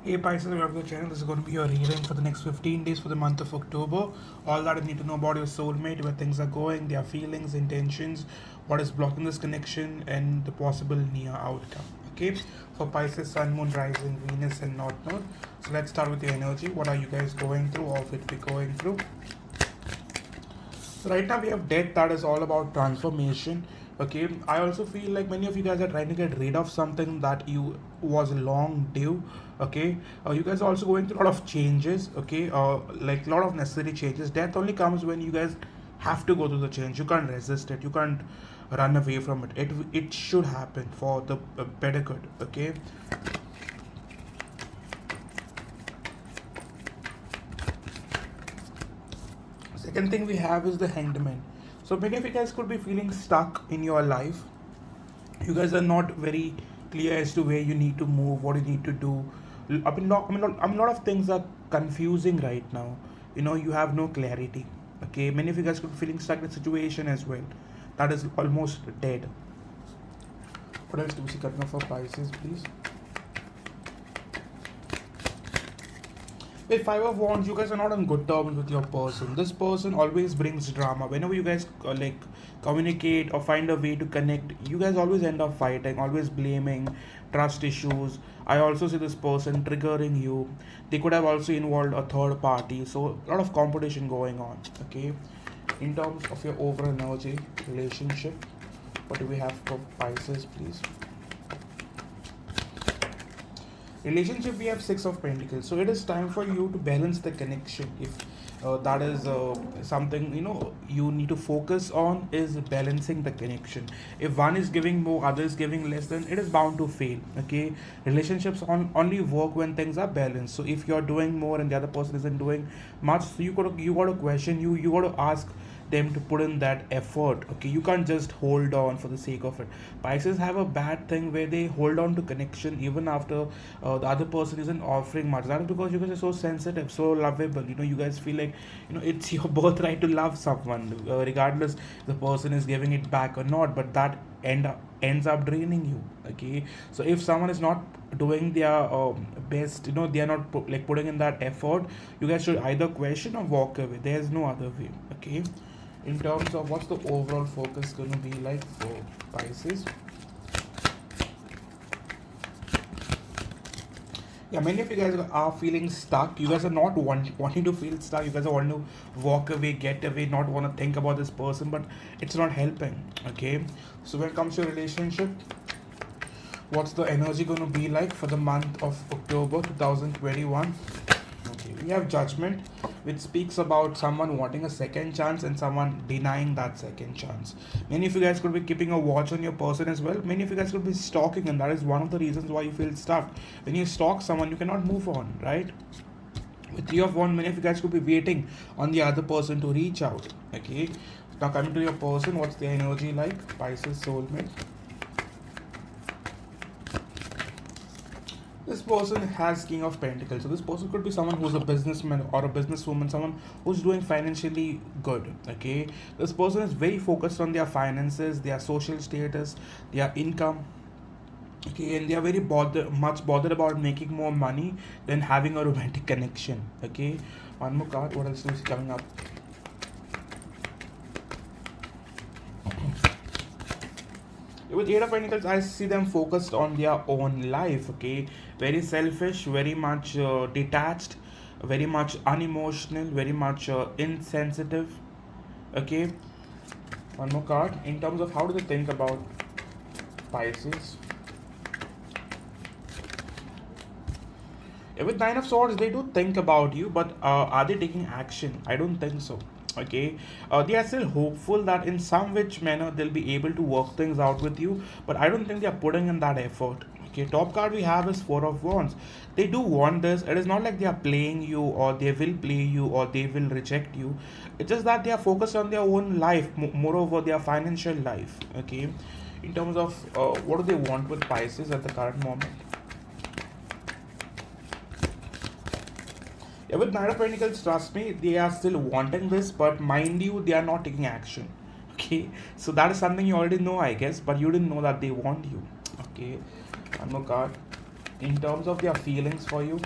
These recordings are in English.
Hey Pisces, welcome to the channel. This is going to be your reading for the next 15 days for the month of October. All that you need to know about your soulmate, where things are going, their feelings, intentions, what is blocking this connection, and the possible near outcome. Okay, for Pisces, Sun, Moon, Rising, Venus, and North Node. So let's start with your energy. What are you guys going through, or will be going through? So right now we have death, that is all about transformation. Okay, I also feel like many of you guys are trying to get rid of something that you was long due. Okay, you guys are also going through a lot of changes. Okay, like a lot of necessary changes. Death only comes when you guys have to go through the change. You can't resist it. You can't run away from it. It should happen for the better good. Okay. Second thing we have is the Hanged Man. So many of you guys could be feeling stuck in your life. You guys are not very clear as to where you need to move, what you need to do. A lot of things are confusing right now. You have no clarity. Okay, many of you guys could be feeling stuck in the situation as well. That is almost dead. What else do we see coming up for Pisces, please? With Five of Wands, you guys are not on good terms with your person. This person always brings drama. Whenever you guys communicate or find a way to connect, you guys always end up fighting, always blaming, trust issues. I also see this person triggering you. They could have also involved a third party. So a lot of competition going on. Okay. In terms of your overall energy, relationship, what do we have for Pisces, please? Relationship, we have Six of Pentacles, so it is time for you to balance the connection. If that is something you need to focus on, is balancing the connection. If one is giving more, other is giving less, then it is bound to fail. Okay, relationships only work when things are balanced. So if you're doing more and the other person isn't doing much, so you got to question, you got to ask them to put in that effort. Okay, you can't just hold on for the sake of it. Pisces have a bad thing where they hold on to connection even after the other person isn't offering much. That is because you guys are so sensitive, so lovable. You guys feel like it's your birthright to love someone, regardless the person is giving it back or not. But that ends up draining you. Okay, so if someone is not doing their best, they are not putting in that effort, you guys should either question or walk away. There's no other way. Okay, in terms of what's the overall focus going to be like for Pisces. Yeah, many of you guys are feeling stuck. You guys are not wanting to feel stuck. You guys are wanting to walk away, get away, not want to think about this person, but it's not helping. Okay, so when it comes to relationship, what's the energy going to be like for the month of October 2021? Okay, we have Judgment, which speaks about someone wanting a second chance and someone denying that second chance. Many of you guys could be keeping a watch on your person as well. Many of you guys could be stalking, and that is one of the reasons why you feel stuck. When you stalk someone, you cannot move on, right? With Three of Wands, many of you guys could be waiting on the other person to reach out. Okay, now coming to your person, what's the energy like? Pisces soulmate. This person has King of Pentacles. So this person could be someone who's a businessman or a businesswoman, someone who's doing financially good. Okay, this person is very focused on their finances, their social status, their income. Okay, and they are very much bothered about making more money than having a romantic connection. Okay, one more card. What else is coming up? With Eight of Pentacles, I see them focused on their own life. Okay, very selfish, very much detached, very much unemotional, very much insensitive. Okay, one more card. In terms of how do they think about Pisces? With Nine of Swords, they do think about you, but are they taking action? I don't think so. Okay, they are still hopeful that in some which manner they'll be able to work things out with you, but I don't think they are putting in that effort. Okay, top card we have is Four of Wands. They do want this. It is not like they are playing you or they will play you or they will reject you. It's just that they are focused on their own life, moreover their financial life. Okay, in terms of what do they want with Pisces at the current moment? Yeah, with Nine of Pentacles, trust me, they are still wanting this, but mind you, they are not taking action. Okay, so that is something you already know, I guess, but you didn't know that they want you. Okay, one more card. in terms of their feelings for you.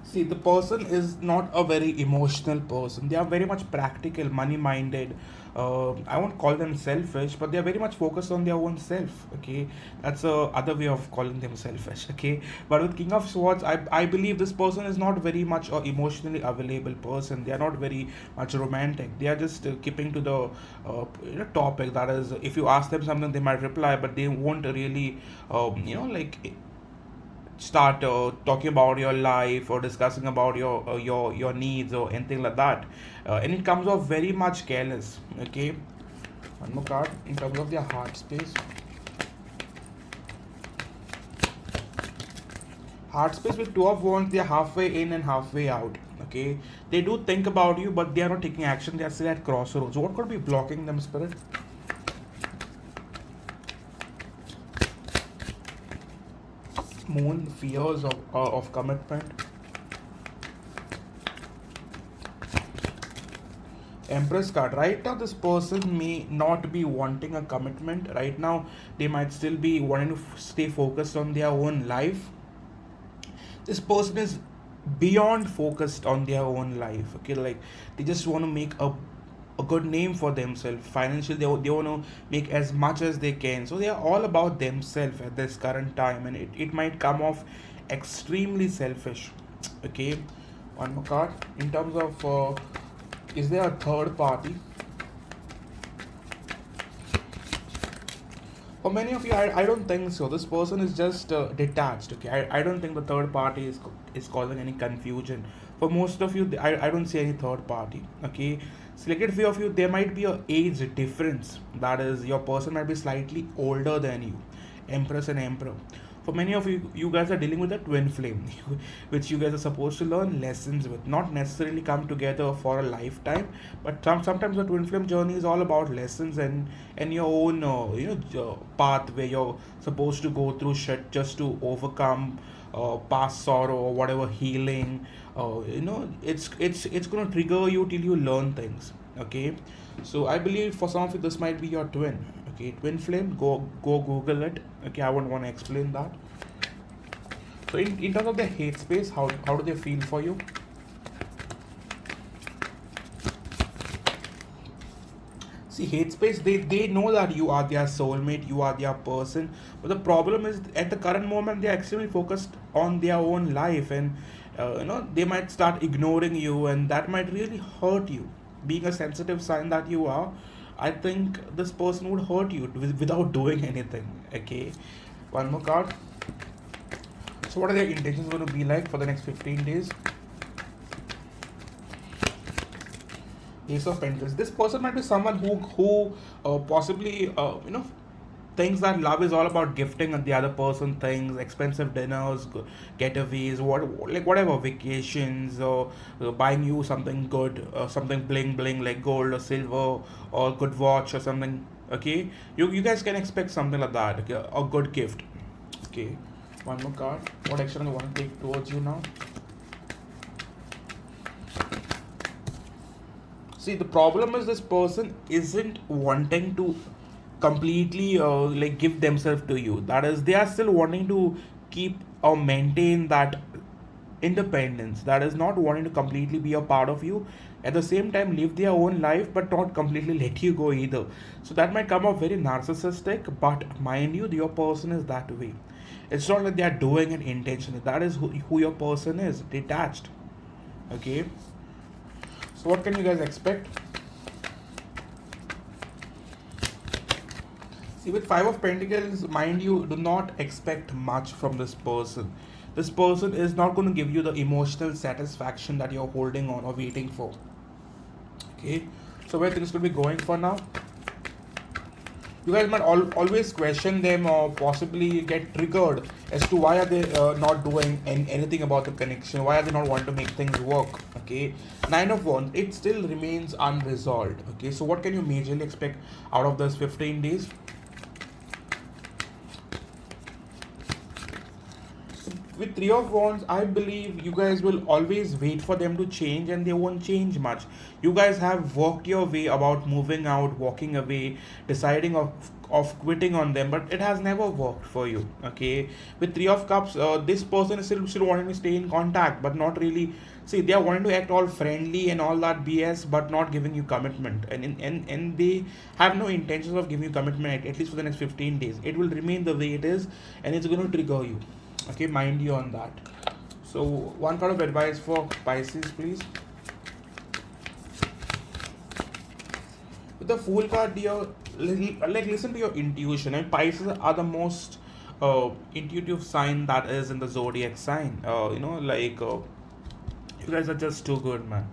See, the person is not a very emotional person. They are very much practical, money minded. I won't call them selfish, but they are very much focused on their own self. Okay, that's a other way of calling them selfish. Okay, but with King of Swords, I believe this person is not very much a emotionally available person. They are not very much romantic. They are just keeping to the topic. That is, if you ask them something, they might reply, but they won't really, like start talking about your life or discussing about your needs or anything like that, and it comes off very much careless. Okay, one more card in terms of their heart space. Heart space with Two of Wands, they are halfway in and halfway out. Okay, they do think about you, but they are not taking action. They are still at crossroads. What could be blocking them, Spirit? Moon, fears of commitment. Empress card. Right now, this person may not be wanting a commitment. Right now, they might still be wanting to stay focused on their own life. This person is beyond focused on their own life. Okay, like they just want to make a good name for themselves financially. They want to make as much as they can, so they are all about themselves at this current time, and it might come off extremely selfish. Okay, one more card in terms of is there a third party? For many of you, I don't think so. This person is just detached. Okay, I don't think the third party is causing any confusion. For most of you, I don't see any third party. Okay, selected few of you, there might be a age difference. That is, your person might be slightly older than you. Empress and Emperor. For many of you, you guys are dealing with a twin flame, which you guys are supposed to learn lessons with. Not necessarily come together for a lifetime, but sometimes the twin flame journey is all about lessons and your own path where you're supposed to go through shit just to overcome past sorrow or whatever healing. It's gonna trigger you till you learn things. Okay, so I believe for some of you this might be your twin. Okay, twin flame, go google it. Okay, I won't want to explain that. So in terms of the hate space, how do they feel for you? See, hate space, they know that you are their soulmate, you are their person, but the problem is at the current moment they are extremely focused on their own life, and they might start ignoring you, and that might really hurt you. Being a sensitive sign that you are, I think this person would hurt you without doing anything. Okay, one more card. So what are their intentions going to be like for the next 15 days? Ace of Pentacles. This person might be someone who possibly thinks that love is all about gifting the other person things, expensive dinners, getaways, whatever vacations, or buying you something good, something bling bling like gold or silver or good watch or something. Okay, you guys can expect something like that. Okay? A good gift. Okay, one more card. What action do you want to take towards you now? See, the problem is this person isn't wanting to completely like give themselves to you. That is, they are still wanting to keep or maintain that independence. That is, not wanting to completely be a part of you. At the same time, live their own life, but not completely let you go either. So that might come off very narcissistic, but mind you, your person is that way. It's not like they are doing it intentionally. That is who your person is, detached. Okay. So what can you guys expect? See, with Five of Pentacles, mind you, do not expect much from this person. This person is not going to give you the emotional satisfaction that you're holding on or waiting for. Okay, so where things will be going for now? You guys might always question them or possibly get triggered as to why are they not doing anything about the connection, why are they not wanting to make things work. Okay, Nine of Wands, it still remains unresolved. Okay, so what can you majorly expect out of this 15 days? with Three of Wands, I believe you guys will always wait for them to change and they won't change much. You guys have walked your way about moving out, walking away, deciding of quitting on them, but it has never worked for you. Okay, with Three of Cups, this person is still wanting to stay in contact, but not really. See, they are wanting to act all friendly and all that BS, but not giving you commitment, and they have no intentions of giving you commitment at least for the next 15 days. It will remain the way it is, and it's going to trigger you. Okay, mind you on that. So one kind of advice for Pisces, please. With the Fool card, dear, like listen to your intuition. And Pisces are the most intuitive sign that is in the zodiac sign. You guys are just too good, man.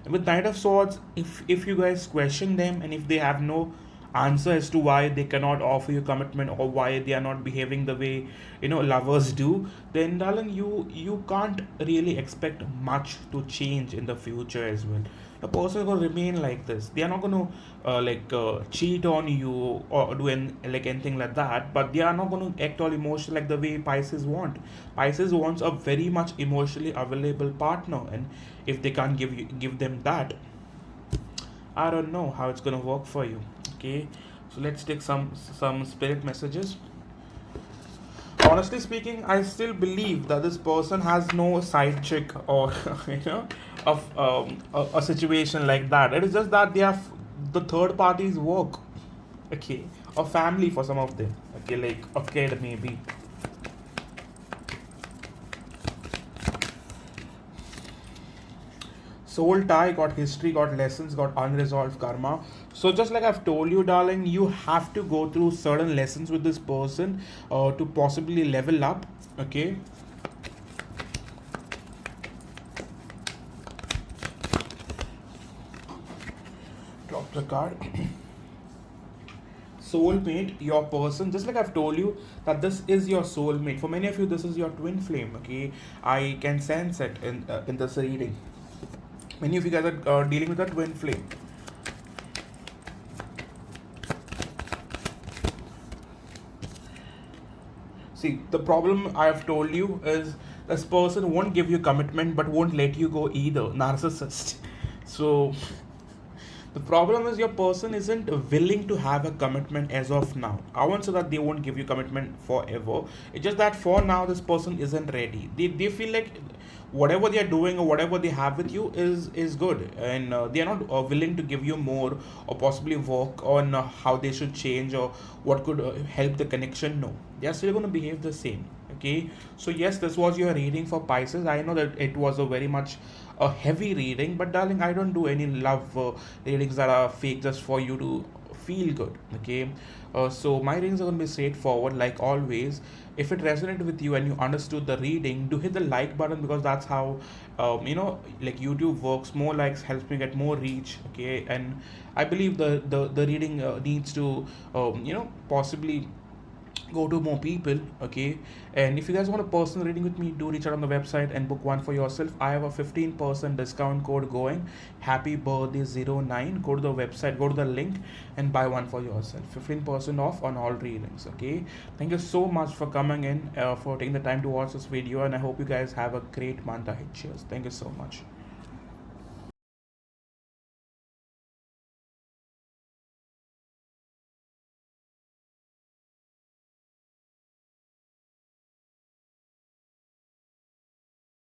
And with Knight of Swords, if you guys question them and if they have no answer as to why they cannot offer you commitment or why they are not behaving the way lovers do, then darling, you can't really expect much to change in the future as well. A person is going to remain like this. They are not going to cheat on you or do anything like that, but they are not going to act all emotional like the way Pisces want. Pisces wants a very much emotionally available partner, and if they can't give them that, I don't know how it's gonna work for you. Okay, so let's take some spirit messages. Honestly speaking, I still believe that this person has no side chick or of a situation like that. It is just that they have the third party's work. Okay, or family for some of them. Okay, like a kid maybe. Soul tie, got history, got lessons, got unresolved karma. So just like I've told you, darling, you have to go through certain lessons with this person to possibly level up. Okay. Drop the card. Soulmate, your person, just like I've told you that this is your soulmate. For many of you, this is your twin flame. Okay, I can sense it in this reading. Many of you guys are dealing with a twin flame. See, the problem I have told you is this person won't give you commitment but won't let you go either. Narcissist. So the problem is your person isn't willing to have a commitment as of now. I won't say that they won't give you commitment forever. It's just that for now this person isn't ready. They feel like whatever they are doing or whatever they have with you is good, and they are not willing to give you more or possibly work on how they should change or what could help the connection. No, they are still going to behave the same. Okay, so yes, this was your reading for Pisces. I know that it was a very much a heavy reading, but darling, I don't do any love readings that are fake just for you to feel good. Okay, so my readings are going to be straightforward like always. If it resonated with you and you understood the reading, do hit the like button, because that's how like YouTube works. More likes helps me get more reach. Okay, and I believe the reading needs to possibly go to more people. Okay, and if you guys want a personal reading with me, do reach out on the website and book one for yourself. I have a 15% discount code going. Happy birthday 09. Go to the website, go to the link and buy one for yourself. 15% off on all readings. Okay, thank you so much for coming in, for taking the time to watch this video, and I hope you guys have a great month ahead. Cheers. Thank you so much.